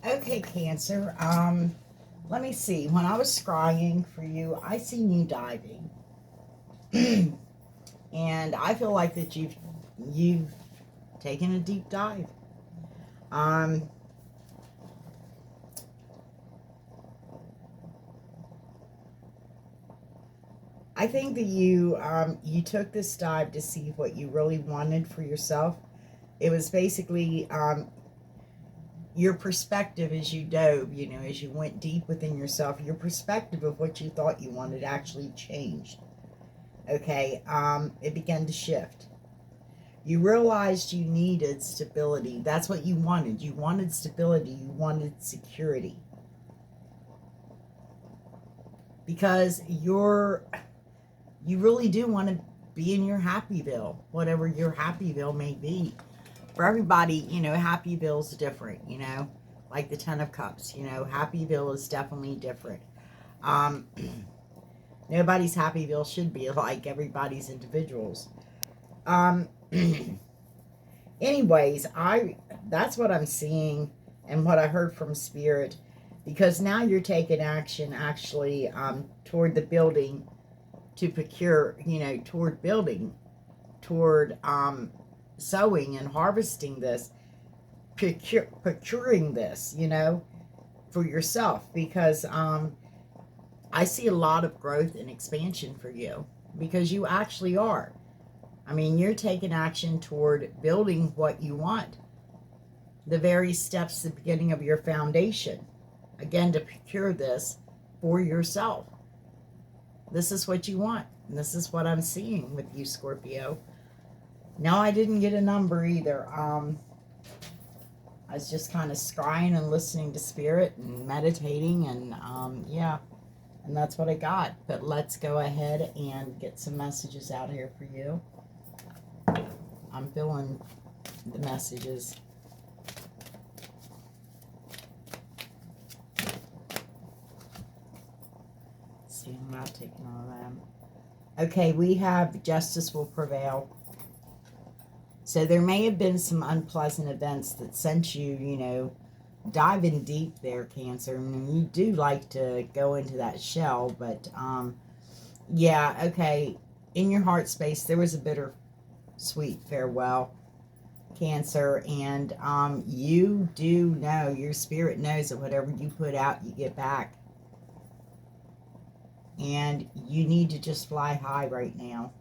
Okay, Cancer. Let me see. When I was scrying for you, I seen you diving, and I feel like that you've taken a deep dive. Um, I think that you took this dive to see what you really wanted for yourself. It was basically your perspective as you dove. As you went deep within yourself, your perspective of what you thought you wanted actually changed. Okay, it began to shift. You realized you needed stability. That's what you wanted. You wanted stability. You wanted security. Because you really do want to be in your happyville, whatever your happyville may be. For everybody, happyville's different, like the Ten of Cups, happyville is definitely different. Um, Nobody's happyville should be like everybody's individuals. Um, anyways, that's what I'm seeing and what I heard from Spirit, because now you're taking action actually toward the building to procure, toward building, toward sowing and harvesting this, procuring this, for yourself, because I see a lot of growth and expansion for you, because you actually are. I mean, you're taking action toward building what you want. The very steps, the beginning of your foundation, again, to procure this for yourself. This is what you want. And this is what I'm seeing with you, Scorpio. No, I didn't get a number either. I was just kind of scrying and listening to Spirit and meditating, and yeah, and that's what I got. But let's go ahead and get some messages out here for you. I'm feeling the messages. See, I'm not taking all of them. Okay, we have justice will prevail. So there may have been some unpleasant events that sent you, diving deep there, Cancer. I mean, you do like to go into that shell, but yeah, okay. In your heart space, there was a bitter sweet farewell, Cancer, and you do know, your spirit knows that whatever you put out, you get back. And you need to just fly high right now.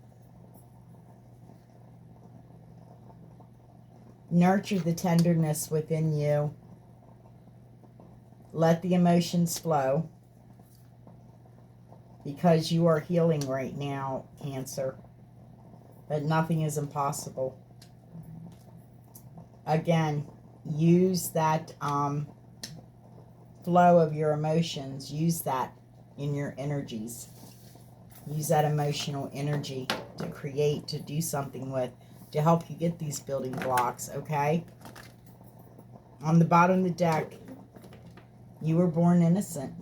Nurture the tenderness within you. Let the emotions flow, because you are healing right now, Cancer. But nothing is impossible. Again, use that flow of your emotions. Use that in your energies. Use that emotional energy to create, to do something with, to help you get these building blocks, okay? On the bottom of the deck, you were born innocent.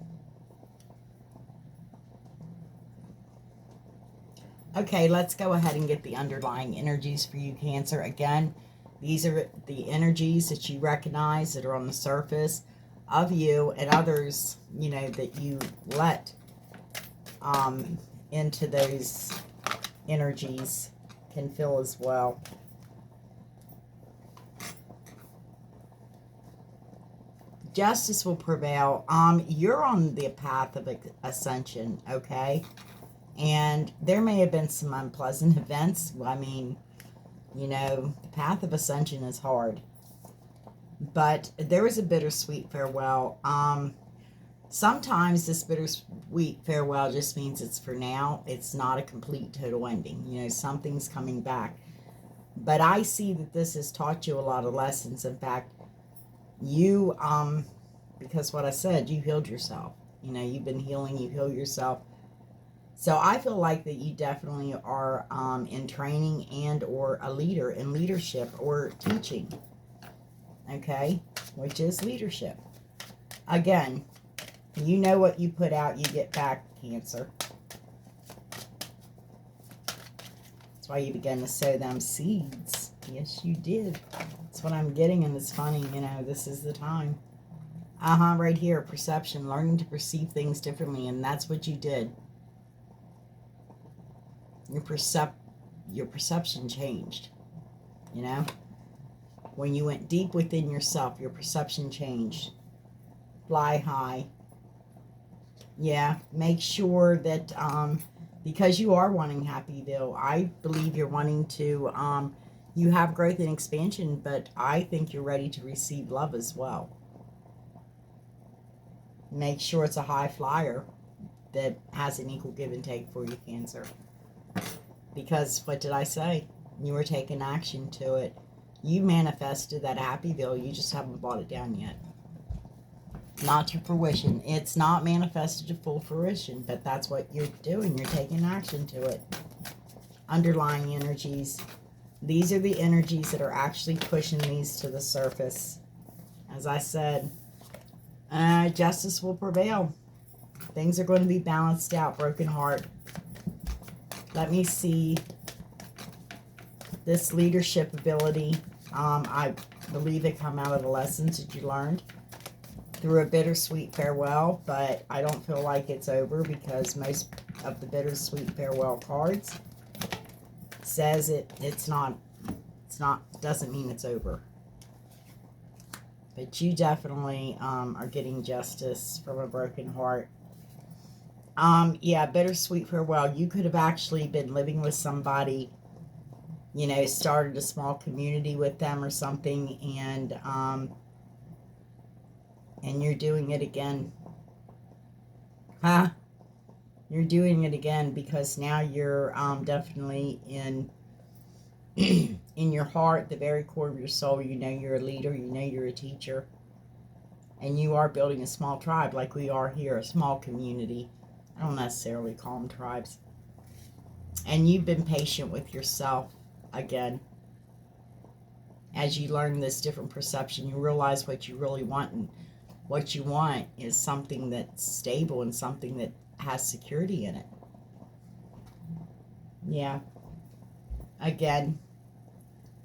Okay, let's go ahead and get the underlying energies for you, Cancer. Again, these are the energies that you recognize that are on the surface of you, and others, that you let into those energies can feel as well. Justice will prevail. You're on the path of ascension, okay? And there may have been some unpleasant events. I mean, the path of ascension is hard. But there was a bittersweet farewell. Sometimes this bittersweet farewell just means it's for now. It's not a complete, total ending. Something's coming back. But I see that this has taught you a lot of lessons. In fact, you, because what I said, you healed yourself. You've been healing, you heal yourself. So I feel like that you definitely are in training and or a leader in leadership or teaching. Okay? Which is leadership. Again, you know what you put out, you get back, Cancer. That's why you began to sow them seeds. Yes, you did. That's what I'm getting, and it's funny, this is the time. Right here, perception, learning to perceive things differently, and that's what you did. Your perception changed, you know? When you went deep within yourself, your perception changed. Fly high. Yeah, make sure that, because you are wanting Happyville, I believe you're wanting to, you have growth and expansion, but I think you're ready to receive love as well. Make sure it's a high flyer that has an equal give and take for you, Cancer. Because, what did I say? You were taking action to it. You manifested that Happyville, you just haven't brought it down yet. Not to fruition. It's not manifested to full fruition, but that's what you're doing. You're taking action to it. Underlying energies. These are the energies that are actually pushing these to the surface. As I said, justice will prevail. Things are going to be balanced out. Broken heart. Let me see this leadership ability. I believe it come out of the lessons that you learned through a bittersweet farewell, but I don't feel like it's over because most of the bittersweet farewell cards says it's not, doesn't mean it's over. But you definitely are getting justice from a broken heart. Yeah, bittersweet farewell. You could have actually been living with somebody, you know, started a small community with them or something, and you're doing it again. Huh? You're doing it again because now you're definitely in in your heart, the very core of your soul, you know you're a leader, you know you're a teacher, and you are building a small tribe like we are here, a small community. I don't necessarily call them tribes. And you've been patient with yourself again. As you learn this different perception, you realize what you really want, and what you want is something that's stable and something that has security in it. Yeah. Again,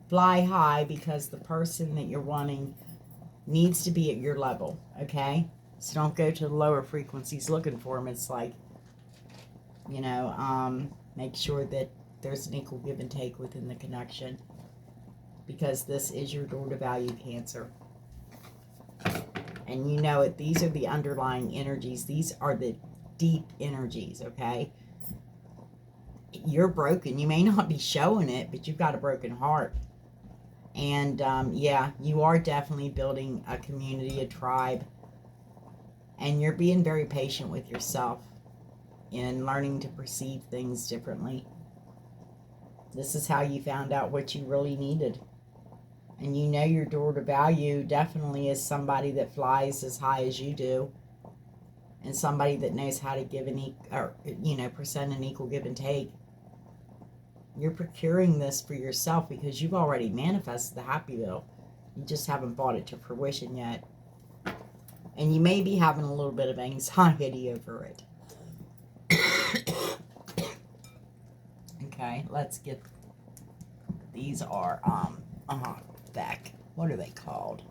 fly high, because the person that you're wanting needs to be at your level, okay? So don't go to the lower frequencies looking for them. It's like, you know, make sure that there's an equal give and take within the connection, because this is your door to value, Cancer. And you know it. These are the underlying energies. These are the deep energies, okay? You're broken. You may not be showing it, but you've got a broken heart. And, yeah, you are definitely building a community, a tribe. And you're being very patient with yourself in learning to perceive things differently. This is how you found out what you really needed. And you know your door to value definitely is somebody that flies as high as you do. And somebody that knows how to give present an equal give and take. You're procuring this for yourself because you've already manifested the Happyville. You just haven't brought it to fruition yet. And you may be having a little bit of anxiety over it. Okay, let's get, these are, back. What are they called?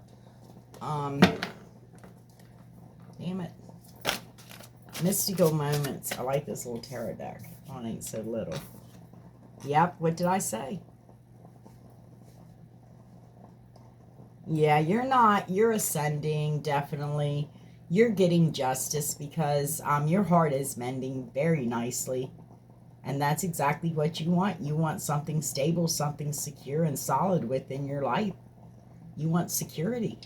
Damn it. Mystical moments. I like this little tarot deck. Oh, it ain't so little. Yep, what did I say? Yeah, you're ascending, definitely. You're getting justice because your heart is mending very nicely. And that's exactly what you want. You want something stable, something secure and solid within your life. You want security.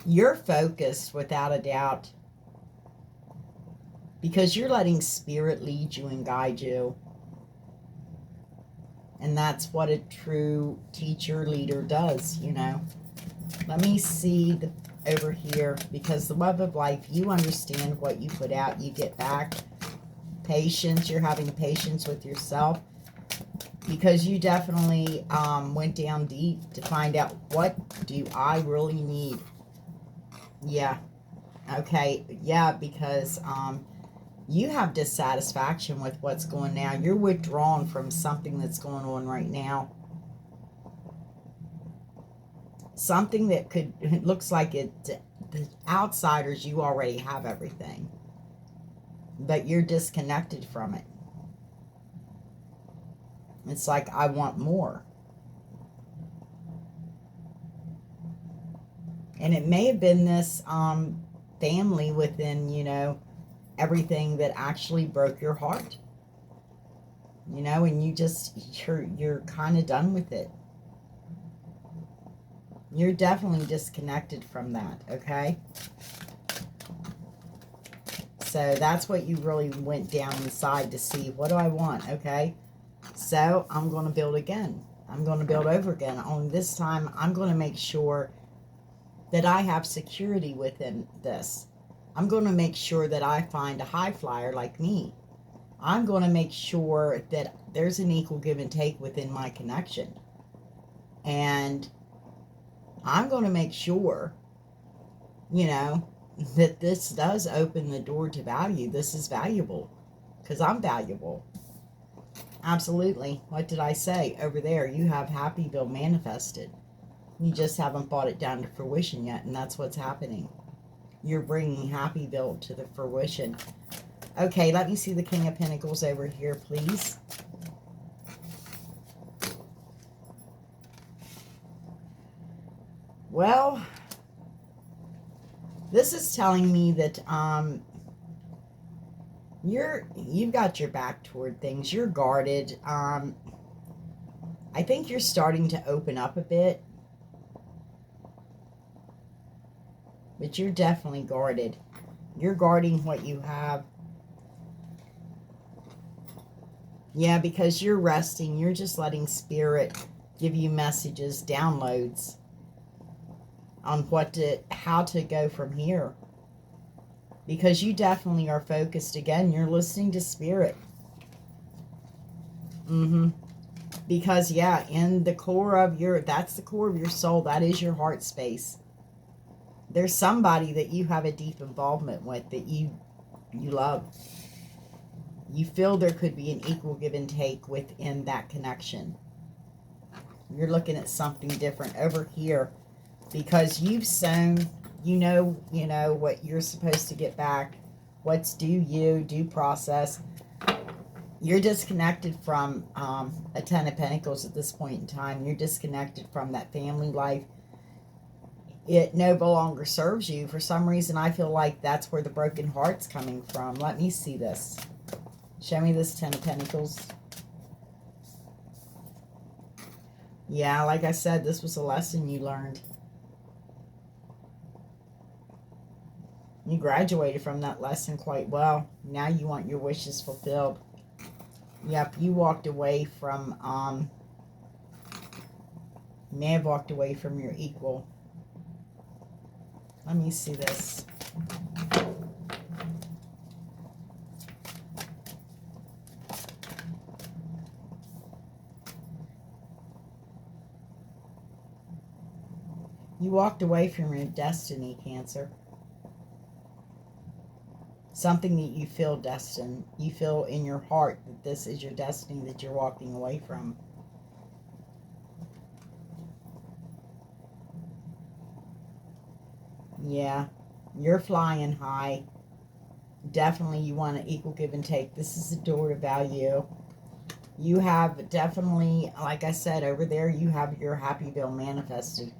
You're focused without a doubt, because you're letting spirit lead you and guide you. And that's what a true teacher, leader does, you know. Let me see over here, because the web of life, you understand what you put out, you get back. Patience, you're having patience with yourself, because you definitely went down deep to find out, what do I really need? Yeah. Okay. Yeah, because you have dissatisfaction with what's going now. You're withdrawn from something that's going on right now. something that could, it looks like it, the outsiders, you already have everything, but you're disconnected from it. It's like, I want more. And it may have been this family within, you know, everything that actually broke your heart. You know, and you're kind of done with it. You're definitely disconnected from that, okay? So that's what you really went down inside to see. What do I want, okay? So I'm going to build again. I'm going to build over again. On this time, I'm going to make sure that I have security within this. I'm going to make sure that I find a high flyer like me. I'm going to make sure that there's an equal give and take within my connection. And I'm going to make sure, you know, that this does open the door to value. This is valuable because I'm valuable. Absolutely. What did I say? Over there, you have happyville manifested. You just haven't brought it down to fruition yet, and that's what's happening. You're bringing happyville to the fruition. Okay, let me see the King of Pentacles over here, please. Well, this is telling me that you've got your back toward things. You're guarded. I think you're starting to open up a bit, but you're definitely guarded. You're guarding what you have. Yeah, because you're resting. You're just letting Spirit give you messages, downloads on how to go from here. Because you definitely are focused. Again, you're listening to Spirit. Because, yeah, in the core of that's the core of your soul. That is your heart space. There's somebody that you have a deep involvement with that you love. You feel there could be an equal give and take within that connection. You're looking at something different over here because you've sown, you know what you're supposed to get back, what's due process. You're disconnected from a Ten of Pentacles at this point in time. You're disconnected from that family life. It no longer serves you. For some reason, I feel like that's where the broken heart's coming from. Let me see this. Show me this Ten of Pentacles. Yeah, like I said, this was a lesson you learned. You graduated from that lesson quite well. Now you want your wishes fulfilled. Yep, you walked away from, you may have walked away from your equal. Let me see this. You walked away from your destiny, Cancer. Something that you feel destined. You feel in your heart that this is your destiny that you're walking away from. Yeah, you're flying high. Definitely you want an equal give and take. This is the door to value. You have definitely, like I said, over there, you have your happyville manifested.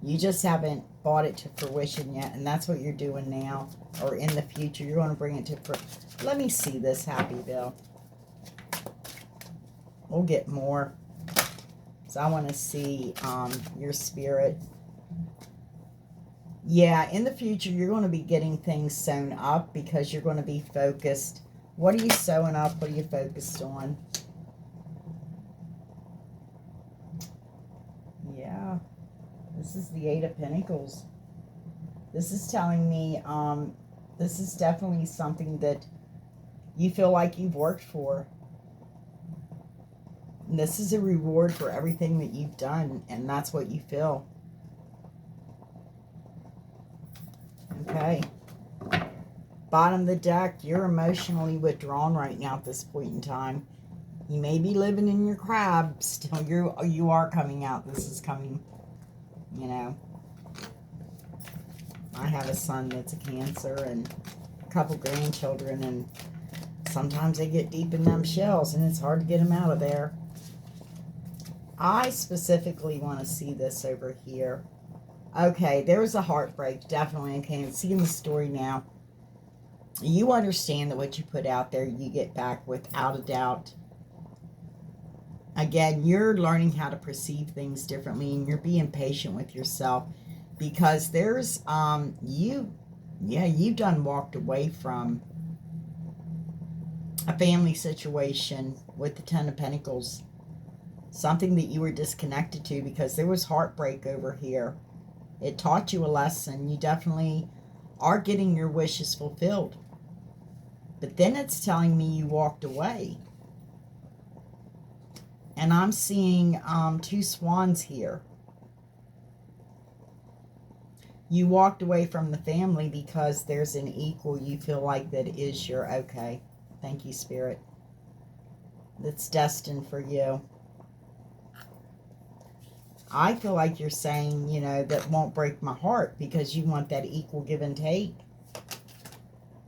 You just haven't brought it to fruition yet, and that's what you're doing now, or in the future. You're going to bring it to fruition. Let me see this happyville. We'll get more. So I want to see your spirit. Yeah, in the future, you're going to be getting things sewn up because you're going to be focused. What are you sewing up? What are you focused on? Yeah. This is the Eight of Pentacles. This is telling me this is definitely something that you feel like you've worked for. And this is a reward for everything that you've done, and that's what you feel. Okay. Bottom of the deck, you're emotionally withdrawn right now at this point in time. You may be living in your crab. Still, you are coming out. This is coming. you know. I have a son that's a Cancer and a couple grandchildren, and sometimes they get deep in them shells and it's hard to get them out of there. I specifically want to see this over here. Okay, there's a heartbreak, definitely. Okay, I'm seeing the story now. You understand that what you put out there, you get back without a doubt. Again, you're learning how to perceive things differently, and you're being patient with yourself, because there's, you've done walked away from a family situation with the Ten of Pentacles. Something that you were disconnected to, because there was heartbreak over here. It taught you a lesson. You definitely are getting your wishes fulfilled. But then it's telling me you walked away. And I'm seeing two swans here. You walked away from the family because there's an equal you feel like that is your, okay, thank you, Spirit, that's destined for you. I feel like you're saying, you know, that won't break my heart, because you want that equal give and take.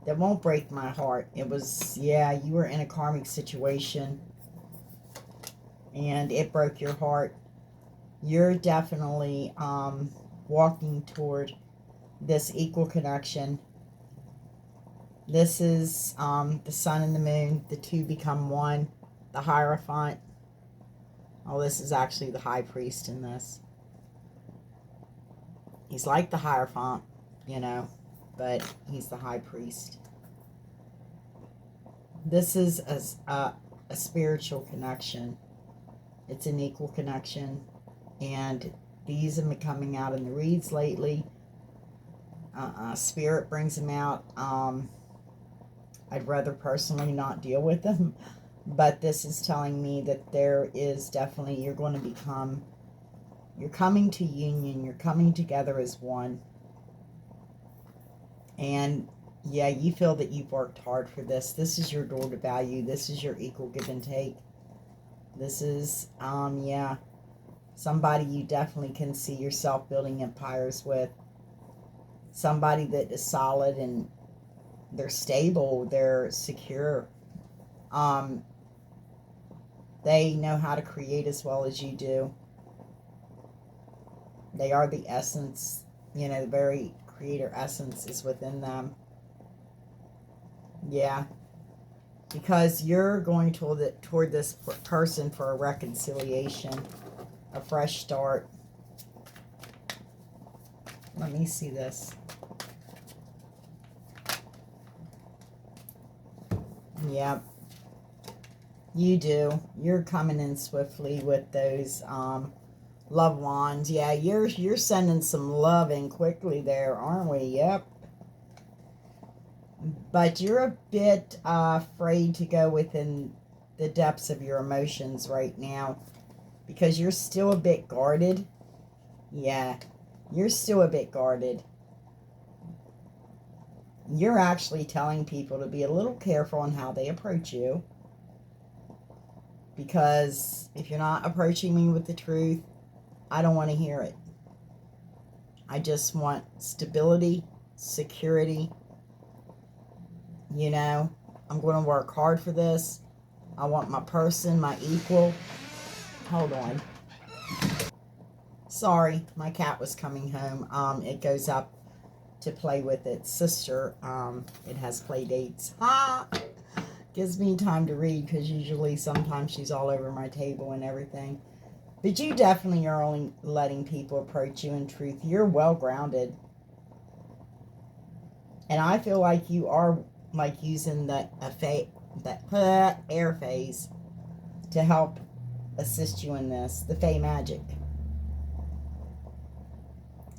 That won't break my heart. It was, yeah, you were in a karmic situation and it broke your heart. You're definitely walking toward this equal connection. This is the sun and the moon. The two become one. The Hierophant. Oh, this is actually the High Priest in this. He's like the Hierophant, you know, but he's the High Priest. This is a spiritual connection. It's an equal connection. And these have been coming out in the reads lately. Spirit brings them out. I'd rather personally not deal with them. But this is telling me that there is definitely, you're going to become, you're coming to union. You're coming together as one. And yeah, you feel that you've worked hard for this. This is your door to value. This is your equal give and take. This is, yeah, somebody you definitely can see yourself building empires with. Somebody that is solid and they're stable, they're secure. They know how to create as well as you do. They are the essence, you know, the very creator essence is within them. Yeah. Because you're going toward this person for a reconciliation, a fresh start. Let me see this. Yep. You do. You're coming in swiftly with those love wands. Yeah, you're sending some love in quickly there, aren't we? Yep. But you're a bit afraid to go within the depths of your emotions right now, because you're still a bit guarded. Yeah, you're still a bit guarded. You're actually telling people to be a little careful on how they approach you. Because if you're not approaching me with the truth, I don't want to hear it. I just want stability, security. You know, I'm going to work hard for this. I want my person, my equal. Hold on. Sorry, my cat was coming home. It goes up to play with its sister. It has play dates. Gives me time to read, because usually sometimes she's all over my table and everything. But you definitely are only letting people approach you in truth. You're well grounded. And I feel like you are like using the air phase to help assist you in this. The Fae magic.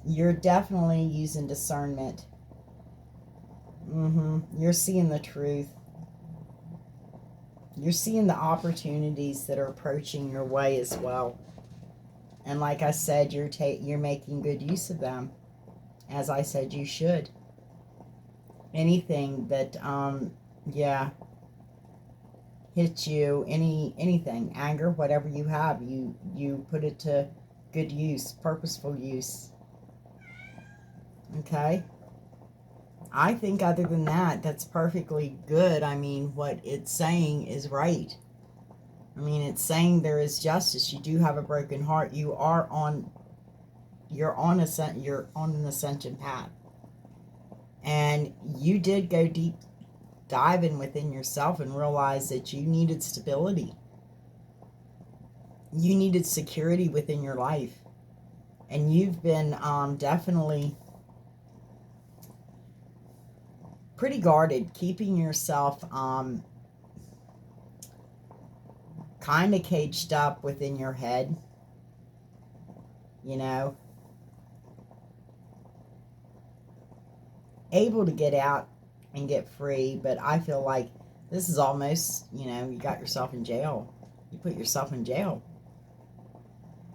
You're definitely using discernment. You're seeing the truth. You're seeing the opportunities that are approaching your way as well. And like I said, you're making good use of them. As I said, you should. Anything that, yeah, hits you, anything, anger, whatever you have, you put it to good use, purposeful use. Okay? I think other than that, that's perfectly good. I mean, what it's saying is right. I mean, it's saying there is justice. You do have a broken heart. You're on an ascension path. And you did go deep diving within yourself and realize that you needed stability. You needed security within your life. And you've been definitely pretty guarded, keeping yourself kind of caged up within your head, you know, able to get out and get free. But I feel like this is almost, you know, you got yourself in jail. You put yourself in jail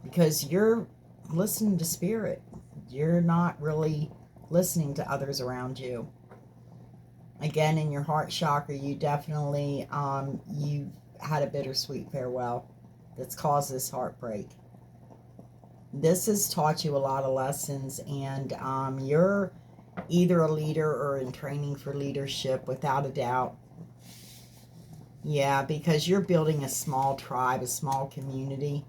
because you're listening to spirit. You're not really listening to others around you. Again, in your heart chakra, you definitely you've had a bittersweet farewell that's caused this heartbreak. This has taught you a lot of lessons, and you're either a leader or in training for leadership, without a doubt. Yeah, because you're building a small tribe, a small community.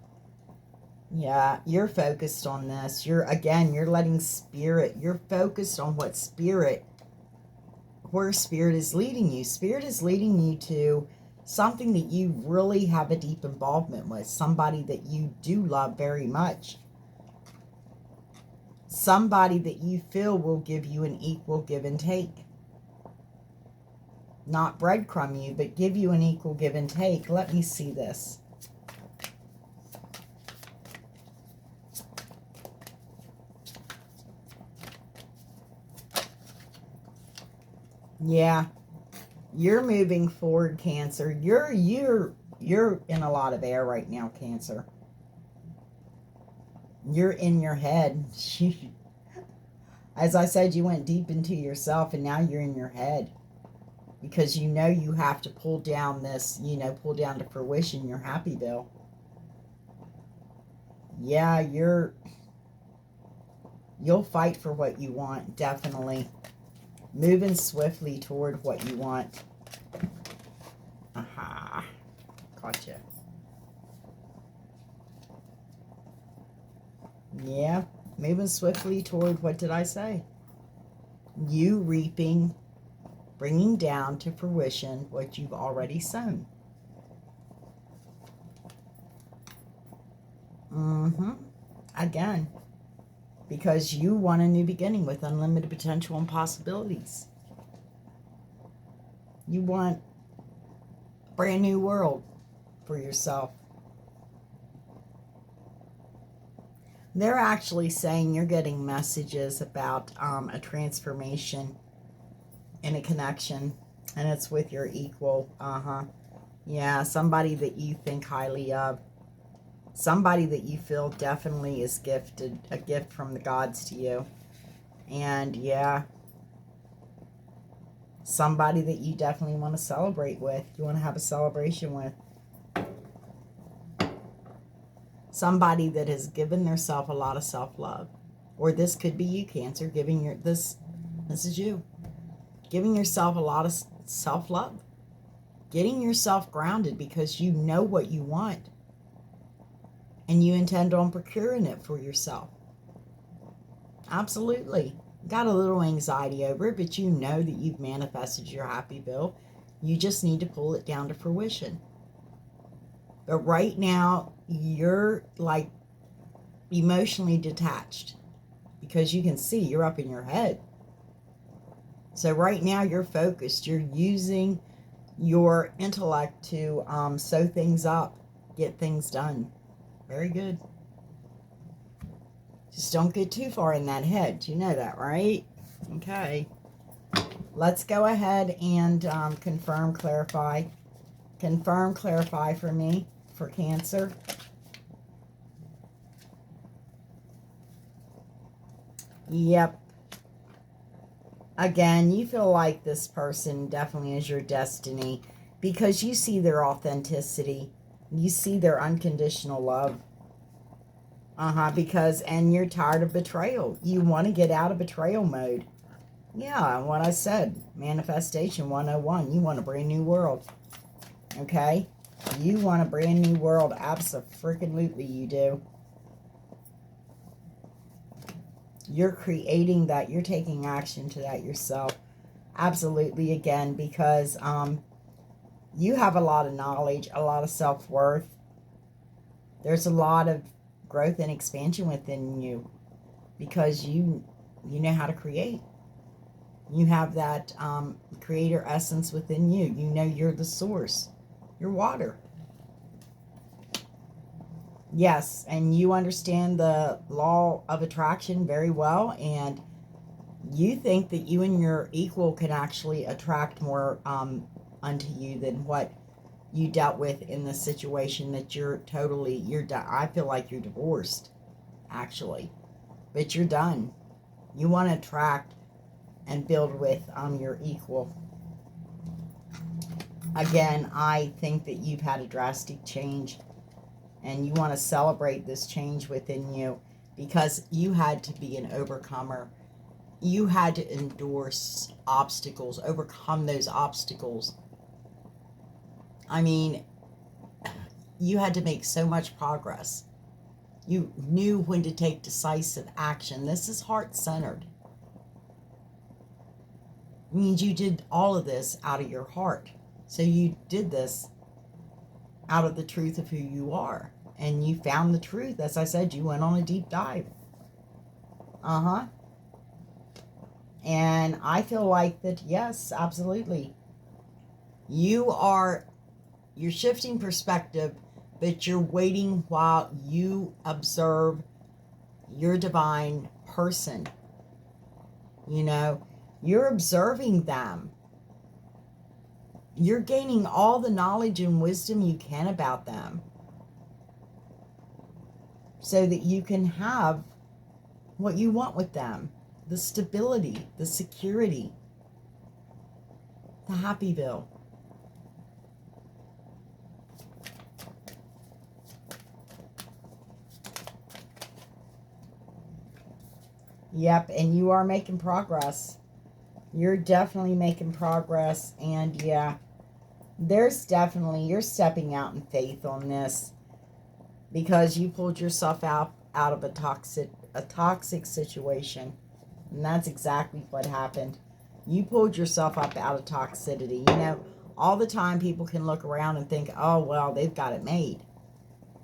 Yeah, you're focused on this. You're letting spirit, you're focused on what spirit, where spirit is leading you. Spirit is leading you to something that you really have a deep involvement with, somebody that you do love very much, somebody that you feel will give you an equal give and take. Not breadcrumb you, but give you an equal give and take. Let me see this. Yeah, you're moving forward, Cancer. You're in a lot of air right now, Cancer. You're in your head. As I said, you went deep into yourself, and now you're in your head because you know you have to pull down this, you know, pull down to fruition your happyville. Yeah, you'll fight for what you want, definitely. Moving swiftly toward what you want. Aha. Gotcha. Yeah. Moving swiftly toward, what did I say? You reaping, bringing down to fruition what you've already sown. Again. Because you want a new beginning with unlimited potential and possibilities. You want a brand new world for yourself. They're actually saying you're getting messages about a transformation and a connection, and it's with your equal. Yeah, somebody that you think highly of. Somebody that you feel definitely is gifted, a gift from the gods to you. And yeah, somebody that you definitely want to celebrate with. You want to have a celebration with. Somebody that has given themselves a lot of self-love. Or this could be you, Cancer, giving this is you. Giving yourself a lot of self-love. Getting yourself grounded because you know what you want. And you intend on procuring it for yourself. Absolutely. Got a little anxiety over it, but you know that you've manifested your happyville. You just need to pull it down to fruition. But right now, you're like emotionally detached because you can see you're up in your head. So right now you're focused. You're using your intellect to sew things up, get things done. Very good. Just don't get too far in that head. You know that, right? Okay. Let's go ahead and confirm, clarify. Confirm, clarify for me, for Cancer. Yep. Again, you feel like this person definitely is your destiny because you see their authenticity. You see their unconditional love. Because, and you're tired of betrayal. You want to get out of betrayal mode. Yeah, what I said, Manifestation 101, you want a brand new world. Okay? You want a brand new world, abso-freaking-lutely you do. You're creating that, you're taking action to that yourself. Absolutely, again, because you have a lot of knowledge, a lot of self-worth. There's a lot of growth and expansion within you because you know how to create. You have that creator essence within you. You know you're the source. You're water. Yes, and you understand the law of attraction very well, and you think that you and your equal can actually attract more unto you than what you dealt with in the situation that you're I feel like you're divorced, actually, but you're done. You want to attract and build with your equal. Again, I think that you've had a drastic change, and you want to celebrate this change within you because you had to be an overcomer. You had to endure obstacles, overcome those obstacles. I mean, you had to make so much progress. You knew when to take decisive action. This is heart-centered. It means you did all of this out of your heart. So you did this out of the truth of who you are. And you found the truth. As I said, you went on a deep dive. And I feel like that, yes, absolutely. You're shifting perspective, but you're waiting while you observe your divine person. You know, you're observing them. You're gaining all the knowledge and wisdom you can about them so that you can have what you want with them. The stability, the security, the happyville. Yep, and you are making progress. You're definitely making progress, and yeah, you're stepping out in faith on this because you pulled yourself out of a toxic situation. And that's exactly what happened. You pulled yourself up out of toxicity. You know, all the time people can look around and think, oh, well, they've got it made.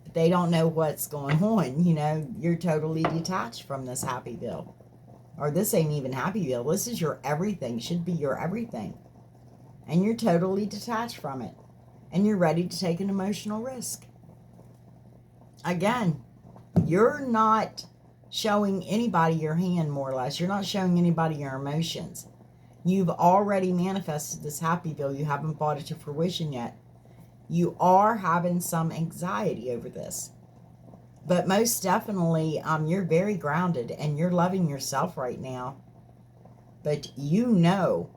But they don't know what's going on. You know, you're totally detached from this happyville. Or this ain't even happyville. This is your everything. Should be your everything. And you're totally detached from it. And you're ready to take an emotional risk. Again, you're not showing anybody your hand, more or less. You're not showing anybody your emotions. You've already manifested this happyville. You haven't brought it to fruition yet. You are having some anxiety over this. But most definitely, you're very grounded and you're loving yourself right now. But you know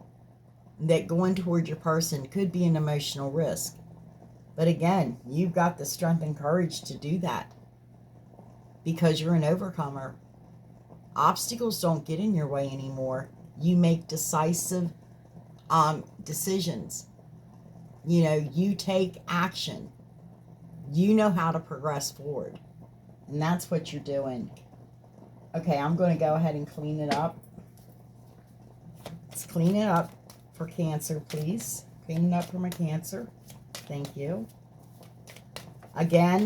that going toward your person could be an emotional risk. But again, you've got the strength and courage to do that because you're an overcomer. Obstacles don't get in your way anymore. You make decisive decisions. You know, you take action. You know how to progress forward. And that's what you're doing. Okay, I'm going to go ahead and clean it up. Let's clean it up for Cancer, please. Clean it up for my Cancer. Thank you. Again,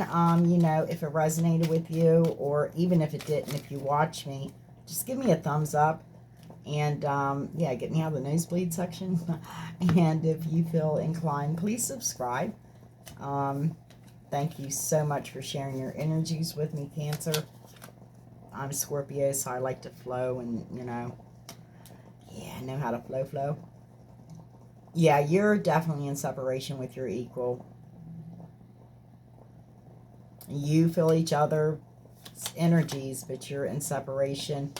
you know, if it resonated with you, or even if it didn't, if you watch me, just give me a thumbs up. And, yeah, get me out of the nosebleed section. And if you feel inclined, please subscribe. Thank you so much for sharing your energies with me, Cancer. I'm Scorpio, so I like to flow and, you know, yeah, I know how to flow. Yeah, you're definitely in separation with your equal. You feel each other's energies, but you're in separation.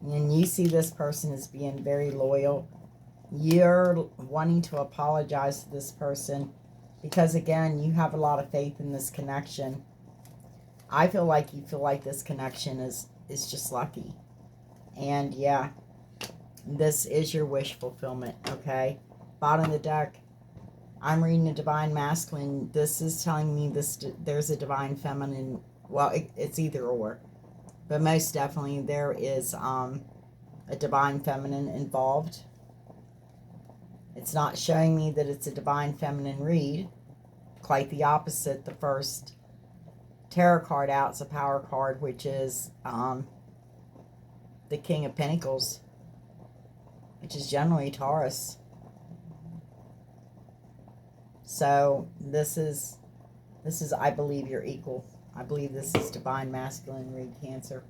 And you see this person as being very loyal. You're wanting to apologize to this person because, again, you have a lot of faith in this connection. I feel like you feel like this connection is just lucky. And yeah, this is your wish fulfillment, okay? Bottom of the deck, I'm reading a divine masculine. This is telling me there's a divine feminine. Well, it's either or. But most definitely there is a divine feminine involved. It's not showing me that it's a divine feminine read. Quite the opposite. The first tarot card out is a power card, which is the King of Pentacles, which is generally Taurus. So this is, I believe, your equal. I believe this is divine masculine read, Cancer.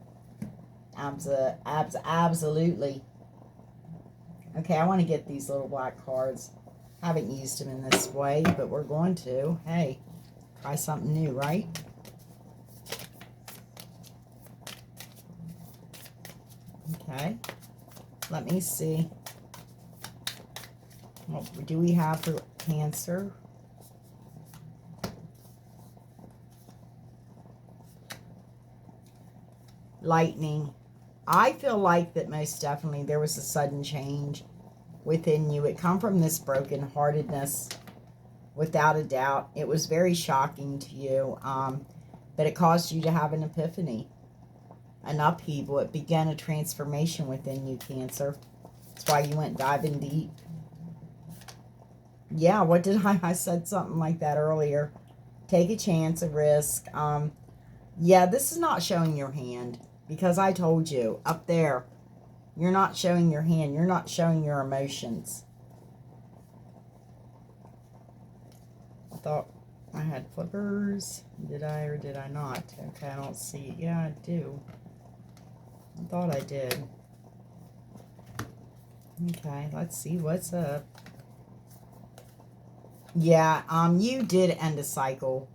Absolutely. Okay, I want to get these little black cards. Haven't used them in this way, but we're going to. Hey, try something new, right? Okay. Let me see. What do we have for Cancer? Lightning. I feel like that most definitely there was a sudden change within you. It come from this brokenheartedness, without a doubt. It was very shocking to you, but it caused you to have an epiphany, an upheaval. It began a transformation within you, Cancer. That's why you went diving deep. Yeah, what did I said something like that earlier. Take a chance, a risk. Yeah, this is not showing your hand. Because I told you, up there, you're not showing your hand. You're not showing your emotions. I thought I had flippers. Did I or did I not? Okay, I don't see it. Yeah, I do. I thought I did. Okay, let's see what's up. Yeah, you did end a cycle.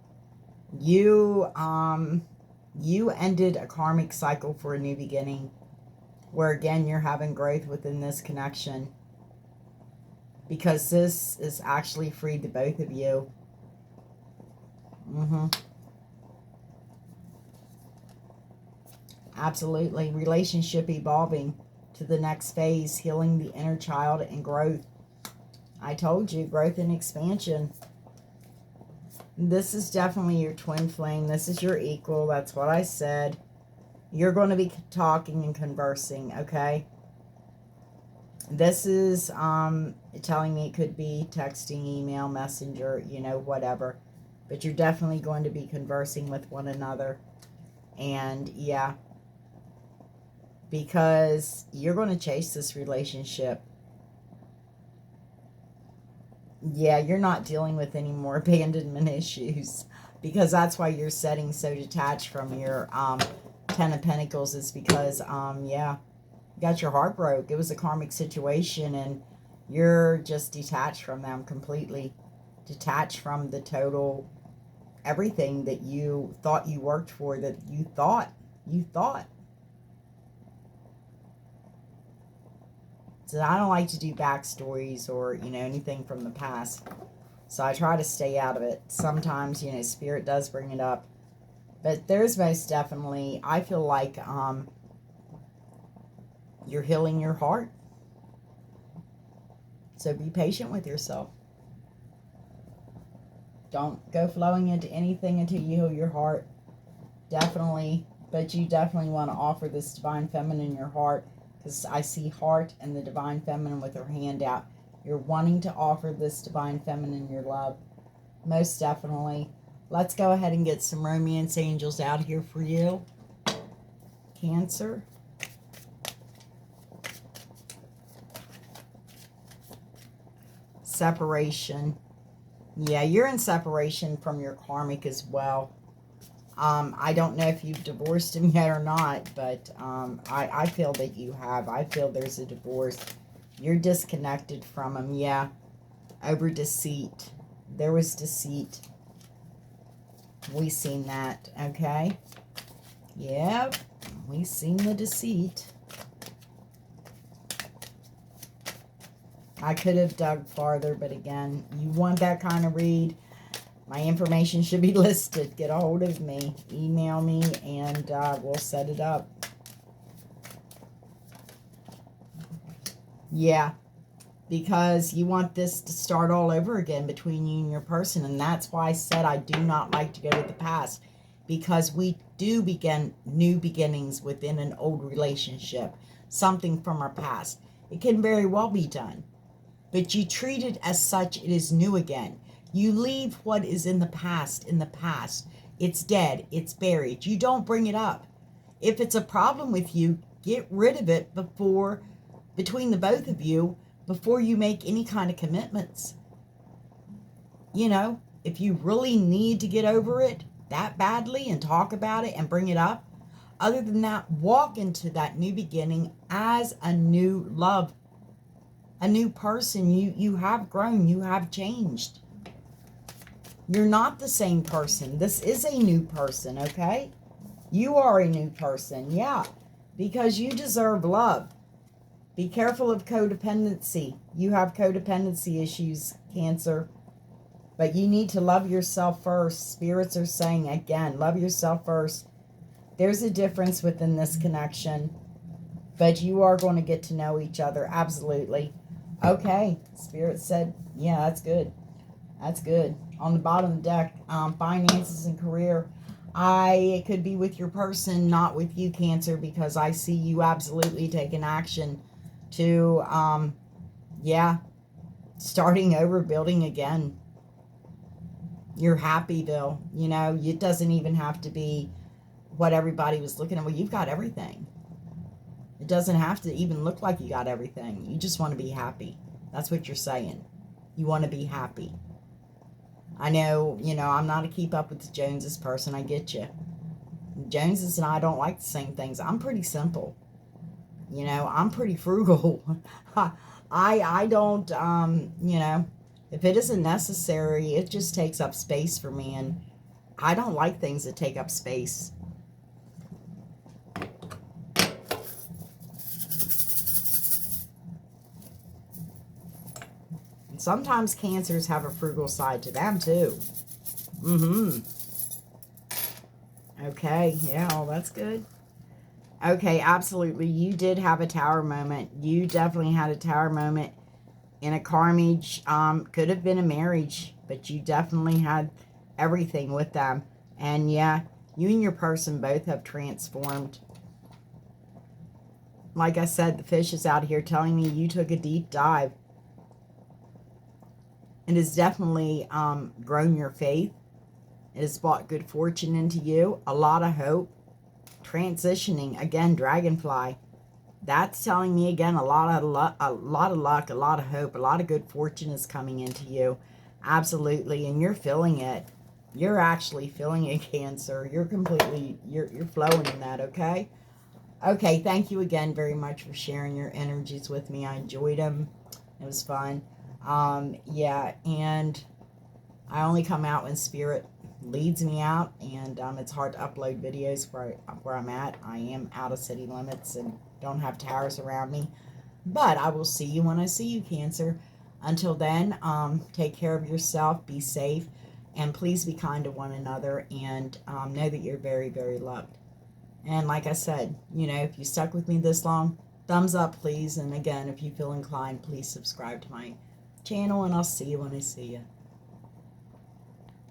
You ended a karmic cycle for a new beginning, where again you're having growth within this connection, because this is actually freed the both of you. Absolutely. Relationship evolving to the next phase, healing the inner child and growth. I told you, growth and expansion. This is definitely your twin flame. This is your equal. That's what I said. You're going to be talking and conversing, okay? This is telling me it could be texting, email, messenger, you know, whatever. But you're definitely going to be conversing with one another. And, yeah. Because you're going to chase this relationship. Yeah, you're not dealing with any more abandonment issues, because that's why you're setting so detached from your Ten of Pentacles, is because, yeah, you got your heart broke. It was a karmic situation, and you're just detached from them completely. Detached from the total everything that you thought you worked for, that you thought. So I don't like to do backstories or, you know, anything from the past. So I try to stay out of it. Sometimes, you know, Spirit does bring it up. But there's most definitely, I feel like you're healing your heart. So be patient with yourself. Don't go flowing into anything until you heal your heart. Definitely. But you definitely want to offer this divine feminine in your heart. Because I see heart and the divine feminine with her hand out. You're wanting to offer this divine feminine your love. Most definitely. Let's go ahead and get some romance angels out here for you. Cancer. Separation. Yeah, you're in separation from your karmic as well. I don't know if you've divorced him yet or not, but I feel that you have. I feel there's a divorce. You're disconnected from him, yeah. Over deceit. There was deceit. We seen that, okay? Yep, we seen the deceit. I could have dug farther, but again, you want that kind of read. My information should be listed. Get a hold of me. Email me, and we'll set it up. Yeah, because you want this to start all over again between you and your person. And that's why I said I do not like to go to the past. Because we do begin new beginnings within an old relationship. Something from our past. It can very well be done. But you treat it as such, it is new again. You leave what is in the past in the past. It's dead. It's buried. You don't bring it up. If it's a problem with you, get rid of it between the both of you, before you make any kind of commitments. You know, if you really need to get over it that badly and talk about it and bring it up, other than that, walk into that new beginning as a new love, a new person. You have grown, you have changed. You're not the same person. This is a new person, okay? You are a new person, yeah, because you deserve love. Be careful of codependency. You have codependency issues, Cancer. But you need to love yourself first. Spirits are saying, again, love yourself first. There's a difference within this connection. But you are going to get to know each other, absolutely. Okay, Spirit said, yeah, that's good. That's good. On the bottom of the deck, finances and career. It could be with your person, not with you, Cancer, because I see you absolutely taking action to, starting over, building again. You're happyville. You know, it doesn't even have to be what everybody was looking at. Well, you've got everything. It doesn't have to even look like you got everything. You just want to be happy. That's what you're saying. You want to be happy. I know, I'm not a keep up with the Joneses person. I get you. Joneses and I don't like the same things. I'm pretty simple. I'm pretty frugal. I don't, if it isn't necessary, it just takes up space for me. And I don't like things that take up space. Sometimes Cancers have a frugal side to them, too. Okay, yeah, well, that's good. Okay, absolutely. You did have a tower moment. You definitely had a tower moment in a carnage. Could have been a marriage, but you definitely had everything with them. And yeah, you and your person both have transformed. Like I said, the fish is out here telling me you took a deep dive. It has definitely grown your faith. It has brought good fortune into you. A lot of hope. Transitioning. Again, dragonfly. That's telling me, again, a lot of luck, a lot of hope, a lot of good fortune is coming into you. Absolutely. And you're feeling it. You're actually feeling it, Cancer. You're completely, you're flowing in that, okay? Okay, thank you again very much for sharing your energies with me. I enjoyed them. It was fun. Yeah, and I only come out when Spirit leads me out, and it's hard to upload videos where I'm at. I am out of city limits and don't have towers around me, but I will see you when I see you, Cancer. Until then, take care of yourself, be safe, and please be kind to one another, and know that you're very, very loved. And like I said, if you stuck with me this long, thumbs up, please. And again, if you feel inclined, please subscribe to my channel, and I'll see you when I see you.